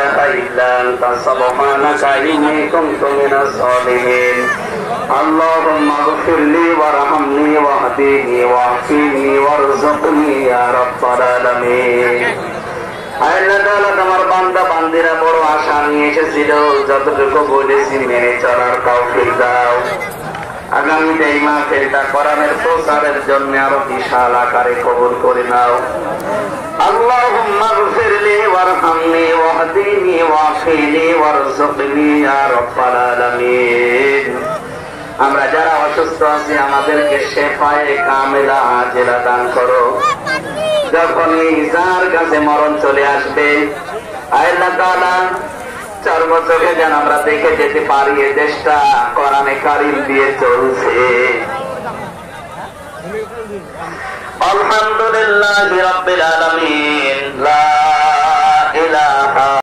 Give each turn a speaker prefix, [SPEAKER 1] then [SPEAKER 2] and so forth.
[SPEAKER 1] ইলাহা ইল্লা আনতা সুবহানাকা ইন্নী কুনতু মিনাজ জালিমিন আল্লাহুম্মা ইগফিরলি ওয়ারহামনি ওয়াহদিনি ওয়াফিনি ওয়ারযুকনি ইয়া রাব্বাল আলামিন। আল্লাহ তাআলা তোমার বান্দা বান্দিরা বড় আশা নিয়ে এসেছিল, যতটুকু বলেছি মেনে চলার তৌফিক দাও। আগামীতে এই মাহফিলটা কোরআনের প্রচারের জন্য আরো বিশাল আকারে কবুল করে নাও। আল্লাহুম্মা ইগফিরলি ওয়ারহামনি ওয়াহদিনি ওয়াফিনি ওয়ারযুকনি ইয়া রাব্বাল আলামিন। আমরা যারা অসুস্থ আছি আমাদেরকে শেফায়ে কামিলা আজেলা দান করো। যখনই যার কাছে মরণ চলে আসবে আল্লাহ তাআলা চর্ম চোখে যেন আমরা দেখে যেতে পারি এই দেশটা কোরআনে কারীম দিয়ে চলছে। আলহামদুলিল্লাহি রাব্বিল আলামিন। লা ইলাহা